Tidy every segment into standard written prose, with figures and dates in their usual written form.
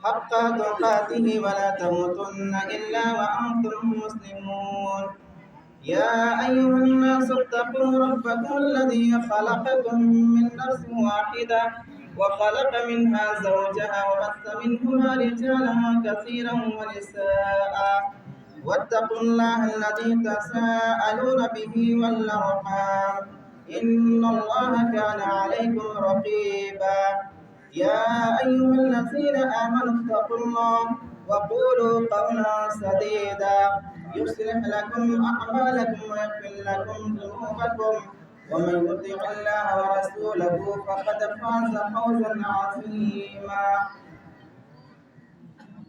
حق تقاته ولا تموتن إلا وأنتم مسلمون. يا أيها الناس اتقوا ربكم الذي خلقكم من نفس واحدة وخلق منها زوجها وبث منهما رجالا كثيرا ونساء واتقوا الله الذي تساءلون به والأرحام إن الله كان عليكم رقيبا. يا أيها الذين آمنوا اتقوا الله وقولوا قولا سديدا يصلح لكم أعمالكم ويغفر لكم ذنوبكم ومن يطع الله ورسوله فقد فاز فوزا عظيما.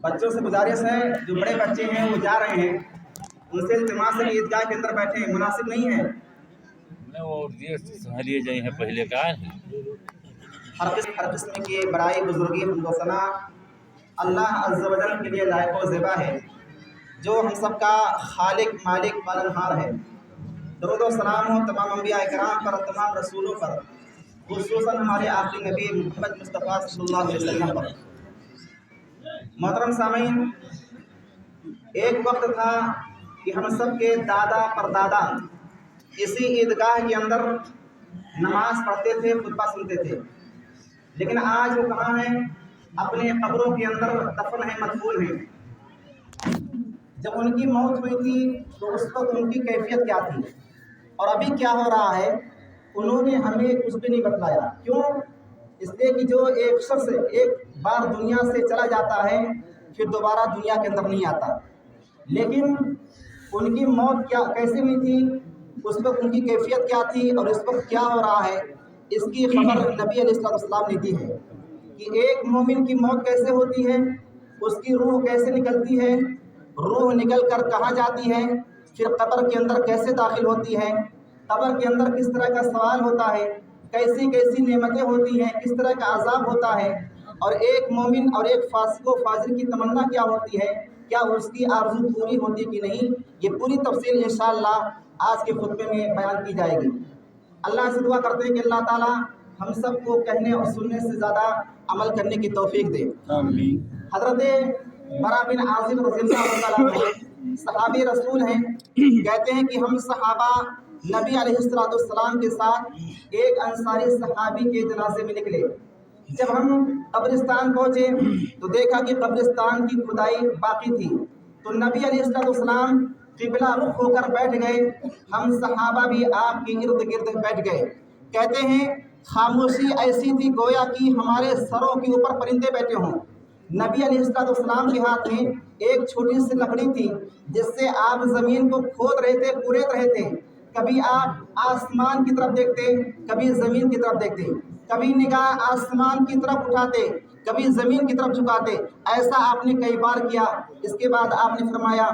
بچوں سے گزارش ہے جو بڑے بچے ہیں وہ جا رہے ہیں ان سے التماس ہے کہ عیدگاہ کے اندر بیٹھے ہیں، مناسب نہیں ہے. اور یہ سہالیے جائیں ہیں پہلے کا ہر قسم کی بڑائی بزرگی حمد و ثنا اللہ عز و جل کے لیے لائق و زیبا ہے جو ہم سب کا خالق مالک پالنہار ہے. درود و سلام ہو تمام انبیاء کرام پر، تمام رسولوں پر، خصوصاً ہمارے آخری نبی محمد مصطفیٰ صلی اللہ علیہ وسلم پر. محترم سامعین، ایک وقت تھا کہ ہم سب کے دادا پردادا اسی عیدگاہ کے اندر نماز پڑھتے تھے، خطبہ سنتے تھے، لیکن آج وہ کہاں ہیں؟ اپنے قبروں کے اندر دفن ہیں، مدفون ہیں. جب ان کی موت ہوئی تھی تو اس وقت ان کی کیفیت کیا تھی اور ابھی کیا ہو رہا ہے انہوں نے ہمیں کچھ بھی نہیں بتلایا. کیوں؟ اس لیے کہ جو ایک شخص ایک بار دنیا سے چلا جاتا ہے پھر دوبارہ دنیا کے اندر نہیں آتا. لیکن ان کی موت کیسے ہوئی تھی، اس وقت ان کی کیفیت کیا تھی اور اس وقت کیا ہو رہا ہے، اس کی خبر نبی علیہ السلام نے دی ہے کہ ایک مومن کی موت کیسے ہوتی ہے، اس کی روح کیسے نکلتی ہے، روح نکل کر کہاں جاتی ہے، پھر قبر کے اندر کیسے داخل ہوتی ہے، قبر کے اندر کس طرح کا سوال ہوتا ہے، کیسی کیسی نعمتیں ہوتی ہیں، کس طرح کا عذاب ہوتا ہے، اور ایک مومن اور ایک فاسق و فاجر کی تمنا کیا ہوتی ہے، کیا اس کی آرزو پوری ہوتی کہ نہیں، یہ پوری تفصیل انشاءاللہ آج کے خطبے میں بیان کی جائے گی. اللہ سے دعا کرتے ہیں کہ اللہ تعالی ہم سب کو کہنے اور سننے سے زیادہ عمل کرنے کی توفیق دے. آمین. حضرت برا بن عازب رضی اللہ تعالیٰ عنہ صحابی رسول ہیں. کہتے ہیں کہ ہم صحابہ نبی علیہ السلام کے ساتھ ایک انصاری صحابی کے جنازے میں نکلے. جب ہم قبرستان پہنچے تو دیکھا کہ قبرستان کی کھدائی باقی تھی، تو نبی علیہ السلام قبلہ رخ ہو کر بیٹھ گئے. ہم صحابہ بھی آپ کے ارد گرد بیٹھ گئے. کہتے ہیں خاموشی ایسی تھی گویا کہ ہمارے سروں کے اوپر پرندے بیٹھے ہوں. نبی علیہ السلام کے ہاتھ میں ایک چھوٹی سی لکڑی تھی جس سے آپ زمین کو کھود رہے تھے، کوریت رہے تھے. کبھی آپ آسمان کی طرف دیکھتے، کبھی زمین کی طرف دیکھتے، کبھی نگاہ آسمان کی طرف اٹھاتے، کبھی زمین کی طرف جھکاتے. ایسا آپ نے کئی بار کیا. اس کے بعد آپ نے فرمایا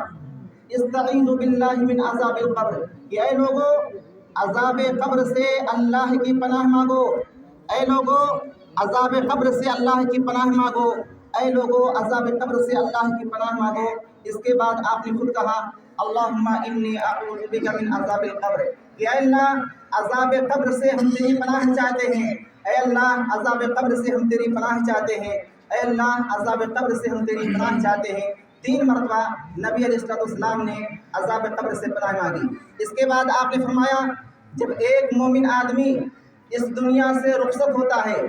استعینوا باللہ من عذاب القبر، کہ اے لوگوں عذاب قبر سے اللہ کی پناہ مانگو، اے لوگوں عذاب قبر سے اللہ کی پناہ مانگو، اے لوگوں عذاب قبر سے اللہ کی پناہ مانگو. اس کے بعد آپ نے خود کہا اللہم انی اعوذ بک من عذاب القبر، کہ اے اللہ عذاب قبر سے ہم تیری پناہ چاہتے ہیں، اے اللہ عذاب قبر سے ہم تیری پناہ چاہتے ہیں، اے اللہ عذاب قبر سے ہم تیری پناہ چاہتے ہیں. 3 مرتبہ نبی علیہ السلام نے عذاب قبر سے پناہ مانگی. اس کے بعد آپ نے فرمایا جب ایک مومن آدمی اس دنیا سے رخصت ہوتا ہے،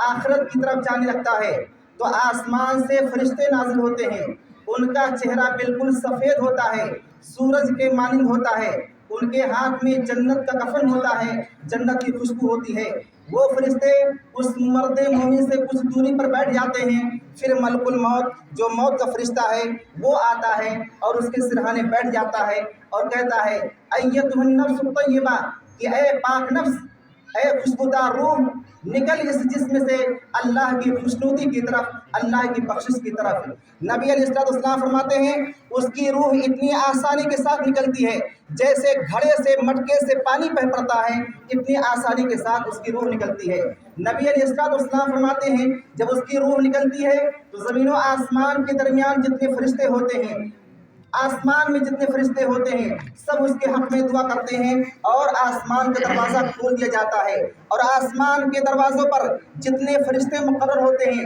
آخرت کی طرف جانے لگتا ہے، تو آسمان سے فرشتے نازل ہوتے ہیں. ان کا چہرہ بالکل سفید ہوتا ہے، سورج کے مانند ہوتا ہے. ان کے ہاتھ میں جنت کا کفن ہوتا ہے، جنت کی خوشبو ہوتی ہے. وہ فرشتے اس مرد مومن سے کچھ دوری پر بیٹھ جاتے ہیں. پھر ملک الموت جو موت کا فرشتہ ہے وہ آتا ہے اور اس کے سرہانے بیٹھ جاتا ہے اور کہتا ہے ایتھا النفس الطیبہ، کہ اے پاک نفس، اے خوشبودار روح، نکل اس جسم سے اللہ کی خوشنودی کی طرف، اللہ کی بخشش کی طرف. نبی علیہ السلام فرماتے ہیں اس کی روح اتنی آسانی کے ساتھ نکلتی ہے جیسے گھڑے سے مٹکے سے پانی بہ پڑتا ہے، اتنی آسانی کے ساتھ اس کی روح نکلتی ہے. نبی علیہ السلام فرماتے ہیں جب اس کی روح نکلتی ہے تو زمین و آسمان کے درمیان جتنے فرشتے ہوتے ہیں، آسمان میں جتنے فرشتے ہوتے ہیں سب اس کے حق میں دعا کرتے ہیں اور آسمان کا دروازہ کھول دیا جاتا ہے. اور آسمان کے دروازوں پر جتنے فرشتے مقرر ہوتے ہیں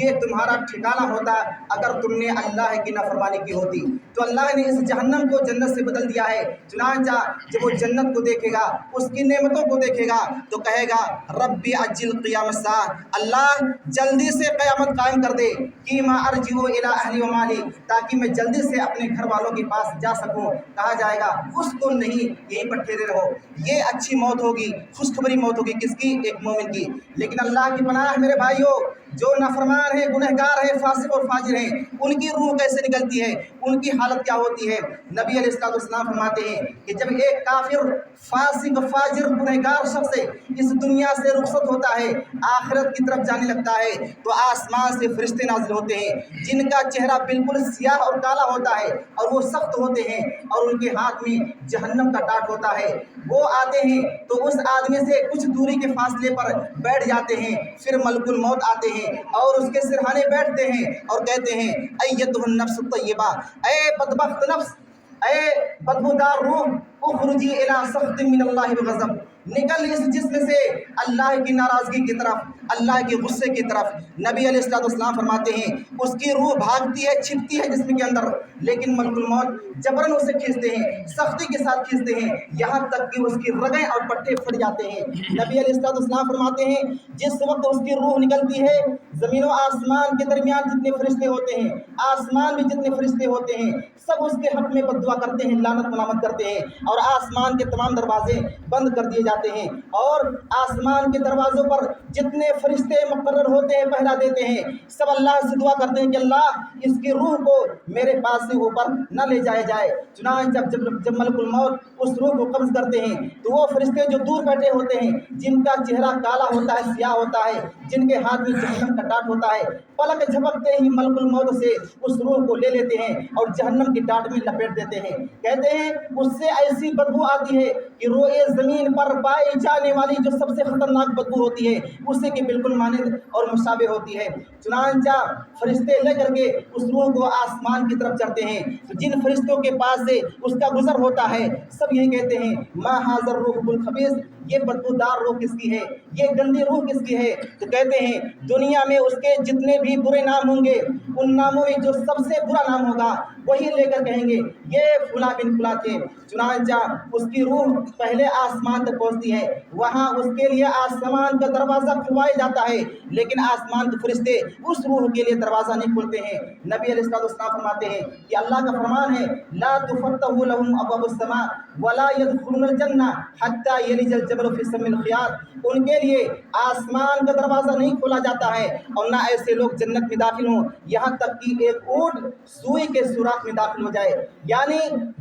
یہ تمہارا ٹھکانہ ہوتا اگر تم نے اللہ کی نافرمانی کی ہوتی۔ تو اللہ نے اس جہنم کو جنت سے بدل دیا ہے۔ چنانچہ جب وہ جنت کو دیکھے گا، اس کی نعمتوں کو دیکھے گا تو کہے گا ربی عجل قیام الساعہ، اللہ جلدی سے قیامت قائم کر دے، کیما ارجعو الی اہلی و مالی، تاکہ میں جلدی سے اپنے گھر والوں کے پاس جا سکوں۔ کہا جائے گا اس کو نہیں، یہیں پر ٹھہرے رہو۔ یہ اچھی موت ہوگی، خوشخبری موت ہوگی، کس کی؟ ایک مومن کی۔ لیکن اللہ کی پناہ ہے میرے بھائیوں، جو نافرمان ہیں، گنہگار ہیں، فاسق اور فاجر ہیں، ان کی روح کیسے نکلتی ہے، ان کی حالت کیا ہوتی ہے؟ نبی علیہ السلام فرماتے ہیں کہ جب ایک کافر، فاسق، فاجر، گنہگار شخص اس دنیا سے رخصت ہوتا ہے، آخرت کی طرف جانے لگتا ہے، تو آسمان سے فرشتے نازل ہوتے ہیں جن کا چہرہ بالکل سیاہ اور کالا ہوتا ہے اور وہ سخت ہوتے ہیں اور ان کے ہاتھ میں جہنم کا ٹاٹ ہوتا ہے۔ وہ آتے ہیں تو اس آدمی سے کچھ دوری کے فاصلے پر بیٹھ جاتے ہیں، پھر ملک الموت آتے ہیں اور اس کے سرہانے بیٹھتے ہیں اور کہتے ہیں ایتھا النفس الطیبہ، اے بدبخت نفس، اے بدبودار روح، اخرجی الی سخط من اللہ وغضب، نکل اس جسم سے اللہ کی ناراضگی کی طرف، اللہ کے غصے کی طرف۔ نبی علیہ السلام فرماتے ہیں اس کی روح بھاگتی ہے، چھپتی ہے جسم کے اندر، لیکن ملک الموت جبراً اسے کھینچتے ہیں، سختی کے ساتھ کھینچتے ہیں، یہاں تک کہ اس کی رگیں اور پٹھے پھٹ جاتے ہیں۔ نبی علیہ السلام فرماتے ہیں جس وقت اس کی روح نکلتی ہے، زمین و آسمان کے درمیان جتنے فرشتے ہوتے ہیں، آسمان میں جتنے فرشتے ہوتے ہیں، سب اس کے حق میں بد دعا کرتے ہیں، لعنت ملامت کرتے ہیں، اور آسمان کے تمام دروازے بند کر دیے جاتے ہیں، اور آسمان کے دروازوں پر جتنے فرشتے مقرر ہوتے ہیں، پہرا دیتے ہیں، سب اللہ سے دعا کرتے ہیں کہ اللہ اس کی روح کو میرے پاس سے اوپر نہ لے جایا جائے۔ چنانچہ جب ملک الموت اس روح کو قبض کرتے ہیں تو وہ فرشتے جو دور بیٹھے ہوتے ہیں، جن کا چہرہ کالا ہوتا ہے، سیاہ ہوتا ہے، جن کے ہاتھ میں جہنم کا ٹاٹ ہوتا ہے، پلک جھپکتے ہی ملک الموت سے اس روح کو لے لیتے ہیں اور جہنم کی ٹاٹ میں لپیٹ دیتے ہیں۔ کہتے ہیں اس سے ایسی بدبو آتی ہے کہ روئے زمین پر پائی جانے والی جو سب سے خطرناک بدبو ہوتی ہے اسے کے بالکل مانند اور مشابہ ہوتی ہے۔ چنانچہ فرشتے لے کر کے اس روح کو آسمان کی طرف چڑھتے ہیں، جن فرشتوں کے پاس سے اس کا گزر ہوتا ہے سب یہی کہتے ہیں ما ھذا الروح الخبیث، یہ بدبودار روح کس کی ہے، یہ گندی روح کس کی ہے؟ تو کہتے ہیں دنیا میں اس کے جتنے بھی برے نام ہوں گے، ان ناموں میں جو سب سے برا نام ہوگا وہی لے کر کہیں گے یہ فلاں بن فلاں تھے۔ چنانچہ اس کی روح پہلے آسمان تک پہنچتی ہے، وہاں اس کے لیے آسمان کا دروازہ کھلوایا جاتا ہے، لیکن آسمان کے فرشتے اس روح کے لیے دروازہ نہیں کھولتے ہیں۔ نبی علیہ السلام فرماتے ہیں کہ اللہ کا فرمان ہے لا تفتح لهم ابواب السماء ولا يدخلون الجنہ حتى يلج الجمل في سم الخياط، ان کے لیے آسمان کا دروازہ نہیں کھولا جاتا ہے اور نہ ایسے لوگ جنت میں داخل ہوں یہاں تک کہ ایک اونٹ سوئی کے سوراخ میں داخل ہو جائے۔ یعنی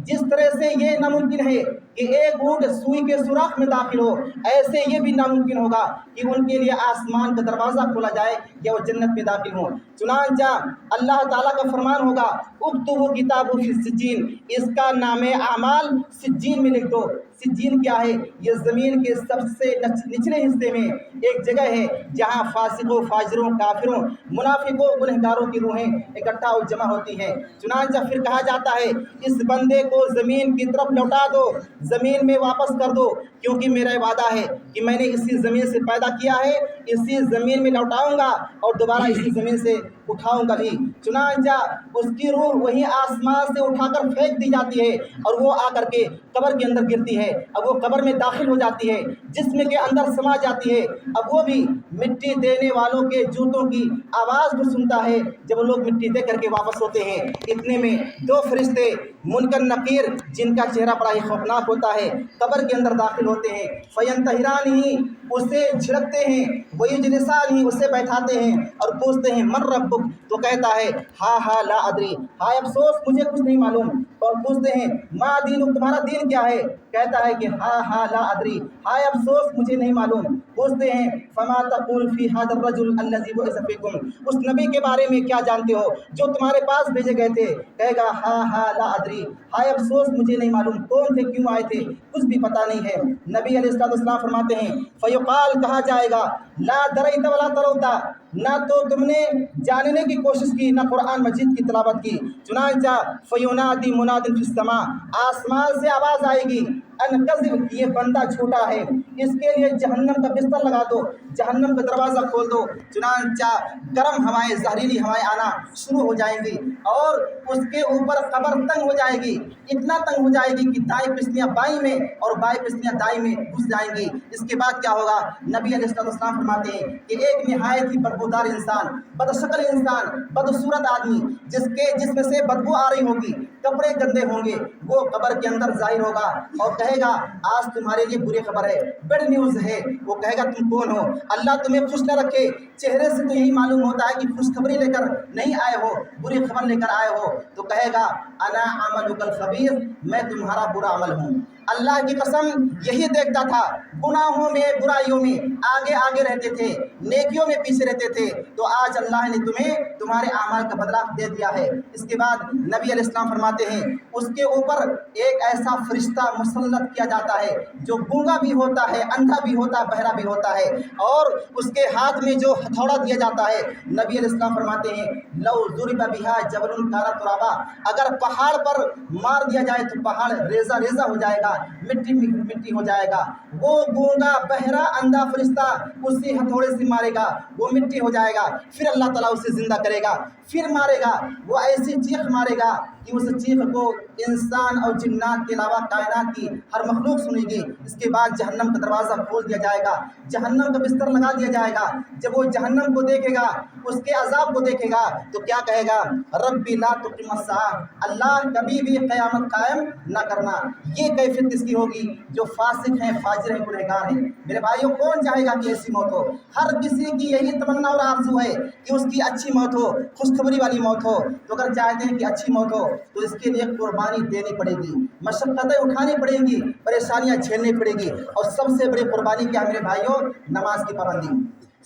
جس طرح سے یہ ناممکن ہے کہ ایک اونٹ سوئی کے سوراخ میں داخل ہو، ایسے یہ بھی ناممکن ہوگا کہ ان کے لیے آسمان کا دروازہ کھولا جائے یا وہ جنت میں داخل ہوں۔ چنانچہ اللہ تعالیٰ کا فرمان ہوگا اکتبوا کتابہ فی السجین، اس کا نام اعمال سجین میں لکھ دو۔ سجین کیا ہے؟ یہ زمین کے سب سے نچلے حصے میں ایک جگہ ہے جہاں فاسقوں، فاجروں، کافروں، منافقوں، گنہگاروں کی روحیں اکٹھا اور جمع ہوتی ہیں۔ چنانچہ پھر کہا جاتا ہے اس بندے کو زمین کی طرف لوٹا دو، زمین میں واپس کر دو، کیونکہ میرا وعدہ ہے کہ میں نے اسی زمین سے پیدا کیا ہے، اسی زمین میں لوٹاؤں گا اور دوبارہ اسی زمین سے اٹھاؤں گا بھی۔ چنانچہ اس کی روح وہی آسمان سے اٹھا کر پھینک دی جاتی ہے اور وہ آ کر کے قبر کے اندر گرتی ہے۔ اب وہ قبر میں داخل ہو جاتی ہے، جسم کے اندر سما جاتی ہے۔ اب وہ بھی مٹی دینے والوں کے جوتوں کی آواز کو سنتا ہے جب لوگ مٹی دے کر کے واپس ہوتے ہیں۔ اتنے میں دو فرشتے منکر نکیر جن کا چہرہ بڑا ہی خوفناک ہوتا ہے قبر کے اندر داخل ہوتے ہیں، فینتہرانہ اسے جھڑکتے ہیں، ویجلسانہ اسے بیٹھاتے ہیں اور پوچھتے ہیں من ربک، تو کہتا ہے ہا لا ادری، ہائے افسوس مجھے کچھ نہیں معلوم۔ اور پوچھتے ہیں ما دینک، تمہارا دین کیا ہے؟ کہتا ہے کہ ہا لا ادری، ہائے افسوس مجھے نہیں معلوم۔ پوچھتے ہیں فما تقول فی ھذا الرجل الذی بعث فیکم، اس نبی کے بارے میں کیا جانتے ہو جو تمہارے پاس بھیجے گئے تھے؟ کہے گا ہا لا ادری، ہائے افسوس مجھے نہیں معلوم، کون تھے، کیوں آئے تھے، کچھ بھی پتہ نہیں ہے۔ نبی علیہ السلام فرماتے ہیں فیقال، کہا جائے گا لا دریت ولا تروت، نہ تو تم نے جاننے کی کوشش کی نہ قرآن مجید کی تلاوت کی۔ چنانچہ فیونادی منادٍ فی السماء، آسمان سے آواز آئے گی ان کذب، یہ بندہ جھوٹا ہے، اس کے لیے جہنم کا بستر لگا دو، جہنم کا دروازہ کھول دو۔ چنانچہ گرم ہوائیں، زہریلی ہوائیں آنا شروع ہو جائیں گی اور اس کے اوپر قبر تنگ ہو جائے گی، اتنا تنگ ہو جائے گی کہ دائیں پسلیاں بائیں میں اور بائیں پسلیاں دائیں میں گھس جائیں گی۔ اس کے بعد کیا ہوگا؟ نبی علیہ السلام فرماتے ہیں کہ ایک نہایت ہی بدبودار انسان، بدشکل انسان، بدصورت آدمی جس میں سے بدبو آ رہی ہوگی، کپڑے گندے ہوں گے، وہ قبر کے اندر ظاہر ہوگا اور کہے گا آج تمہارے لیے بری خبر ہے، بیڈ نیوز ہے۔ وہ کہے گا تم کون ہو؟ اللہ تمہیں خوش نہ رکھے، چہرے سے تو یہی معلوم ہوتا ہے کہ خوشخبری لے کر نہیں آئے ہو، بری خبر لے کر آئے ہو۔ تو کہے گا انا عملک الخبیث، میں تمہارا برا عمل ہوں۔ اللہ کی قسم یہی دیکھتا تھا، گناہوں میں برائیوں میں آگے آگے رہتے تھے، نیکیوں میں پیچھے رہتے تھے، تو آج اللہ نے تمہیں تمہارے اعمال کا بدلہ دے دیا ہے۔ اس کے بعد نبی علیہ السلام فرماتے ہیں اس کے اوپر ایک ایسا فرشتہ مسلط کیا جاتا ہے جو گونگا بھی ہوتا ہے، اندھا بھی ہوتا ہے، بہرا بھی ہوتا ہے، اور اس کے ہاتھ میں جو ہتھوڑا دیا جاتا ہے، نبی علیہ السلام فرماتے ہیں لو ضرب بہا جبل کان ترابا، اگر پہاڑ پر مار دیا جائے تو پہاڑ ریزہ ریزہ ہو جائے گا، مٹی مٹی ہو جائے گا۔ وہ گونگا بہرا اندھا فرشتہ اسی ہتھوڑے سے مارے گا، وہ مٹی ہو جائے گا، پھر اللہ تعالیٰ اسے زندہ کرے گا، پھر مارے گا، وہ ایسی چیخ مارے گا کہ اس چیخ کو انسان اور جنات کے علاوہ کائنات کی ہر مخلوق سنے گی۔ اس کے بعد جہنم کا دروازہ کھول دیا جائے گا، جہنم کا بستر لگا دیا جائے گا۔ جب وہ جہنم کو دیکھے گا، اس کے عذاب کو دیکھے گا، تو کیا کہے گا؟ ربی لا تقم الساعہ، اللہ کبھی بھی قیامت قائم نہ کرنا۔ یہ کیفیت اس کی ہوگی جو فاسق ہیں، فاجر ہیں، گنہگار ہیں۔ میرے بھائیوں، کون چاہے گا کہ ایسی موت ہو؟ ہر کسی کی یہی تمنا اور آرزو ہے کہ اس کی اچھی موت ہو، خوشخبری والی موت ہو۔ تو اگر چاہتے ہیں کہ اچھی موت ہو تو اس کے لیے قربانی دینی پڑے گی، مشقتیں اٹھانی پڑیں گی، پریشانیاں جھیلنی پڑے گی، اور سب سے بڑی قربانی کیا ہے میرے بھائیوں؟ نماز کی پابندی۔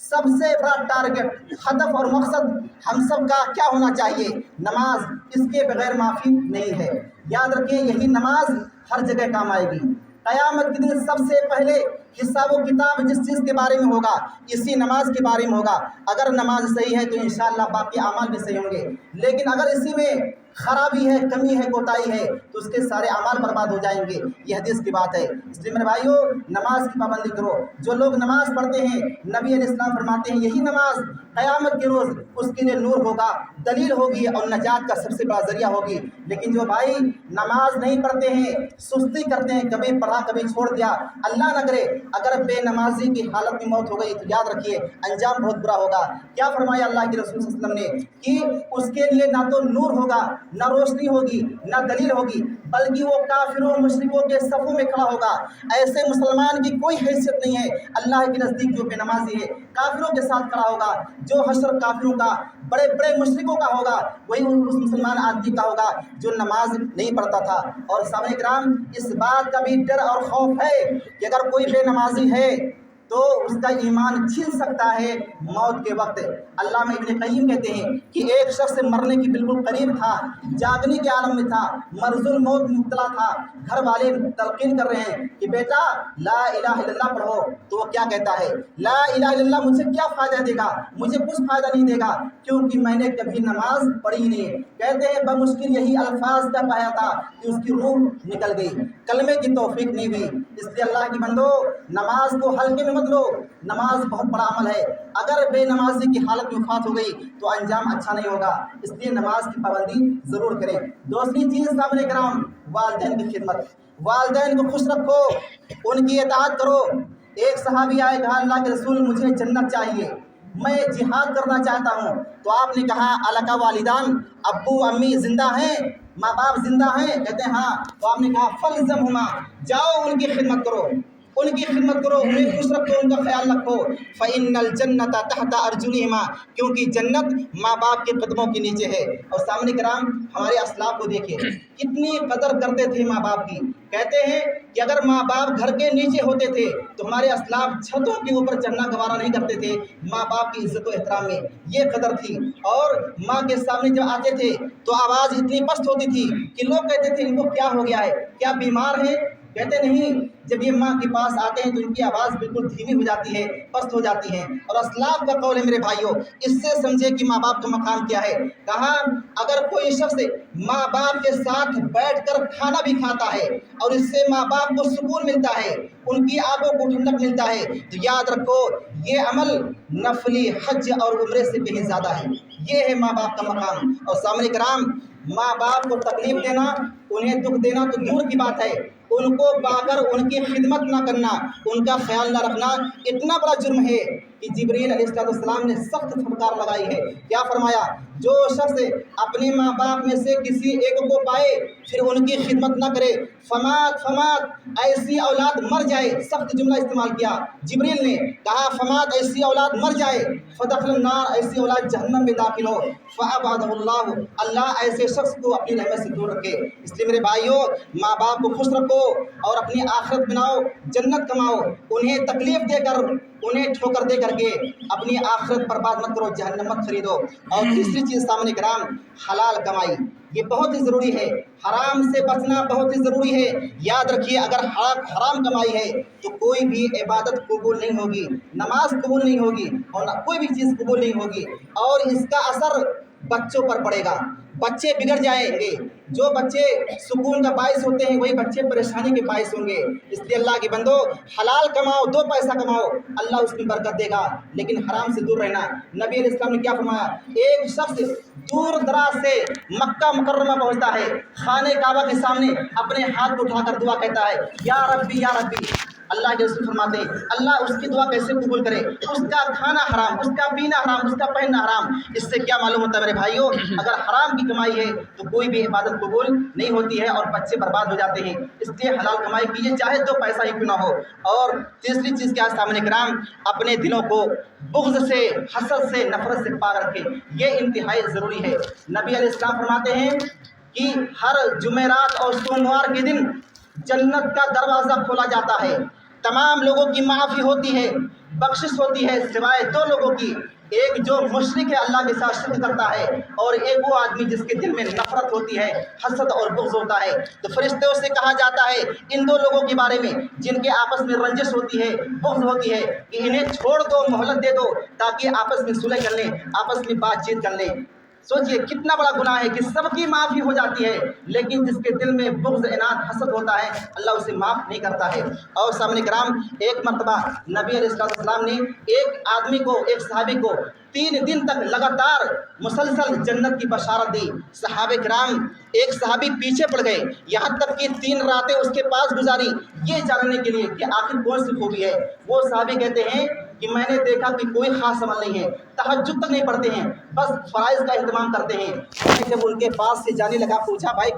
سب سے بڑا ٹارگٹ، ہدف اور مقصد ہم سب کا کیا ہونا چاہیے؟ نماز، اس کے بغیر معافی نہیں ہے۔ یاد رکھیں یہی نماز ہر جگہ کام آئے گی۔ قیامت کے دن سب سے پہلے حساب و کتاب جس چیز کے بارے میں ہوگا اسی نماز کے بارے میں ہوگا۔ اگر نماز صحیح ہے تو انشاءاللہ باقی اعمال بھی صحیح ہوں گے، لیکن اگر اسی میں خرابی ہے، کمی ہے، کوتاہی ہے تو اس کے سارے اعمال برباد ہو جائیں گے۔ یہ حدیث کی بات ہے۔ اس لیے میرے بھائیوں، نماز کی پابندی کرو۔ جو لوگ نماز پڑھتے ہیں، نبی علیہ السلام فرماتے ہیں یہی نماز قیامت کے روز اس کے لیے نور ہوگا، دلیل ہوگی اور نجات کا سب سے بڑا ذریعہ ہوگی۔ لیکن جو بھائی نماز نہیں پڑھتے ہیں، سستی کرتے ہیں، کبھی پڑھا کبھی چھوڑ دیا، اللہ نہ کرے اگر بے نمازی کی حالت میں موت ہو گئی تو یاد رکھیے انجام بہت برا ہوگا۔ کیا فرمایا اللہ کے رسول صلی اللہ علیہ وسلم نے کہ اس کے لیے نہ تو نور ہوگا، نہ روشنی ہوگی، نہ دلیل ہوگی، بلکہ وہ کافروں مشرکوں کے صفوں میں کھڑا ہوگا۔ ایسے مسلمان کی کوئی حیثیت نہیں ہے اللہ کے نزدیک جو بے نمازی ہے، کافروں کے ساتھ کھڑا ہوگا۔ جو حشر کافروں کا، بڑے بڑے مشرکوں کا ہوگا، وہی اس مسلمان آدمی کا ہوگا جو نماز نہیں پڑھتا تھا۔ اور سامعین کرام، اس بات کا بھی ڈر اور خوف ہے کہ اگر کوئی بے نمازی ہے تو اس کا ایمان چھن سکتا ہے موت کے وقت۔ علامہ ابن قیم کہتے ہیں کہ ایک شخص مرنے کی بالکل قریب تھا، جاگنے کے عالم میں تھا، مرض الموت میں مبتلا تھا، گھر والے تلقین کر رہے ہیں کہ بیٹا لا الہ الا اللہ پڑھو، تو وہ کیا کہتا ہے؟ لا الہ الا اللہ مجھے کیا فائدہ دے گا؟ مجھے کچھ فائدہ نہیں دے گا، کیونکہ میں نے کبھی نماز پڑھی نہیں۔ کہتے ہیں بمشکل یہی الفاظ کا پایا تھا کہ اس کی روح نکل گئی، کلمے کی توفیق نہیں ہوئی۔ اس لیے اللہ کی بندو، نماز کو ہلکے میں مت لو، نماز بہت بڑا عمل ہے۔ اگر بے نمازی کی حالت میں وفات ہو گئی تو انجام اچھا نہیں ہوگا، اس لیے نماز کی پابندی ضرور کریں۔ دوسری چیز سامنے کرام، والدین کی خدمت۔ والدین کو خوش رکھو، ان کی اطاعت کرو۔ ایک صحابی آئے، کہا اللہ کے رسول مجھے جنت چاہیے، میں جہاد کرنا چاہتا ہوں۔ تو آپ نے کہا الکا والدان، ابو امی زندہ ہیں، ماں باپ زندہ ہیں؟ کہتے ہیں ہاں۔ تو آپ نے کہا فلزمہما، جاؤ ان کی خدمت کرو، ان کی خدمت کرو، انہیں خوش رکھو، ان کا خیال رکھو۔ فإن الجنۃ تحت ارجلہما، کیونکہ جنت ماں باپ کے قدموں کے نیچے ہے۔ اور سامنے کرام، ہمارے اسلاف کو دیکھیں کتنی قدر کرتے تھے ماں باپ کی۔ کہتے ہیں کہ اگر ماں باپ گھر کے نیچے ہوتے تھے تو ہمارے اسلاف چھتوں کے اوپر چڑھنا گوارا نہیں کرتے تھے، ماں باپ کی عزت و احترام میں یہ قدر تھی۔ اور ماں کے سامنے جب آتے تھے تو آواز اتنی پست ہوتی تھی کہ لوگ کہتے تھے ان کو کیا ہو گیا ہے، کیا بیمار ہے؟ کہتے نہیں جب یہ ماں کے پاس آتے ہیں تو ان کی آواز بالکل دھیمی ہو جاتی ہے، پست ہو جاتی ہے. اور اسلاف کا قول ہے میرے بھائیوں، اس سے سمجھے کہ ماں باپ کا مقام کیا ہے. کہا اگر کوئی شخص ماں باپ کے ساتھ بیٹھ کر کھانا بھی کھاتا ہے اور اس سے ماں باپ کو سکون ملتا ہے، ان کی آنکھوں کو ٹھنڈک ملتا ہے، تو یاد رکھو یہ عمل نفلی حج اور عمرے سے کہیں زیادہ ہے. یہ ہے ماں باپ کا مقام. اور سامنے کرام، ماں باپ کو تکلیف دینا، انہیں دکھ دینا تو دور کی بات ہے، ان کو پا کر ان کی خدمت نہ کرنا، ان کا خیال نہ رکھنا اتنا بڑا جرم ہے کہ جبریل علیہ السلام نے سخت پھٹکار لگائی ہے. کیا فرمایا؟ جو شخص اپنے ماں باپ میں سے کسی ایک کو پائے پھر ان کی خدمت نہ کرے، فمات ایسی اولاد مر جائے. سخت جملہ استعمال کیا جبریل نے، کہا فمات ایسی اولاد مر جائے، فدخل النار ایسی اولاد جہنم میں داخل ہو، فابعدہ اللہ ایسے شخص کو اپنی رحمت سے دور رکھے. اس لیے میرے بھائیوں، ماں باپ کو خوش رکھو اور اپنی آخرت بناؤ، جنت کماؤ. انہیں تکلیف دے کر، انہیں ٹھوکر دے کر کے اپنی آخرت برباد مت کرو، جہنم مت خریدو. اور تیسری چیز سامنے کرام، حلال کمائی. یہ بہت ہی ضروری ہے، حرام سے بچنا بہت ہی ضروری ہے. یاد رکھیے اگر حرام کمائی ہے تو کوئی بھی عبادت قبول نہیں ہوگی، نماز قبول نہیں ہوگی اور کوئی بھی چیز قبول نہیں ہوگی. اور اس کا اثر بچوں پر پڑے گا، بچے بگڑ جائیں گے. جو بچے سکون کا باعث ہوتے ہیں وہی بچے پریشانی کے باعث ہوں گے. اس لیے اللہ کے بندو، حلال کماؤ، دو پیسہ کماؤ، اللہ اس میں برکت دے گا، لیکن حرام سے دور رہنا. نبی علیہ السلام نے کیا فرمایا؟ ایک شخص دور دراز سے مکہ مکرمہ پہنچتا ہے، خانہ کعبہ کے سامنے اپنے ہاتھ کو اٹھا کر دعا کہتا ہے، یا ربی یا ربی. اللہ کے رسول فرماتے ہیں اللہ اس کی دعا کیسے قبول کرے؟ اس کا کھانا حرام، اس کا پینا حرام، اس کا پہننا حرام. اس سے کیا معلوم ہوتا ہے میرے بھائیوں؟ اگر حرام کی کمائی ہے تو کوئی بھی عبادت قبول نہیں ہوتی ہے اور بچے برباد ہو جاتے ہیں. اس لیے حلال کمائی کیجیے، چاہے تو پیسہ ہی کیوں نہ ہو. اور تیسری چیز کیا ہے سامنے کرام؟ اپنے دلوں کو بغض سے، حسد سے، نفرت سے پاک رکھیں. یہ انتہائی ضروری ہے. نبی علیہ السلام فرماتے ہیں کہ ہر جمعرات اور سوموار کے دن جنت کا دروازہ کھولا جاتا ہے، تمام لوگوں کی معافی ہوتی ہے، بخشش ہوتی ہے سوائے دو لوگوں کی. ایک جو مشرک ہے، اللہ کے ساتھ شرک کرتا ہے، اور ایک وہ آدمی جس کے دل میں نفرت ہوتی ہے، حسد اور بغض ہوتا ہے. تو فرشتوں سے کہا جاتا ہے ان دو لوگوں کے بارے میں جن کے آپس میں رنجش ہوتی ہے، بغض ہوتی ہے، کہ انہیں چھوڑ دو، مہلت دے دو تاکہ آپس میں صلح کر لیں، آپس میں بات چیت کر لیں. سوچئے کتنا بڑا گناہ ہے کہ سب کی معافی ہو جاتی ہے لیکن جس کے دل میں بغض، اناد، حسد ہوتا ہے اللہ اسے معاف نہیں کرتا ہے. اور سامنے کرام، ایک مرتبہ نبی علیہ السلام نے ایک آدمی کو، ایک صحابی کو 3 دن تک لگاتار مسلسل جنت کی بشارت دی. صحابہ کرام، ایک صحابی پیچھے پڑ گئے، یہاں تک کہ 3 راتیں اس کے پاس گزاری یہ جاننے کے لیے کہ آخر کون سی خوبی ہے. وہ صحابی کہتے ہیں کہ میں نے دیکھا کہ کوئی خاص عمل نہیں ہے، تہجد تک نہیں پڑھتے ہیں، بس فرائض کا اہتمام کرتے ہیں. میں جب ان کے پاس سے جانے لگا پوچھا بھائی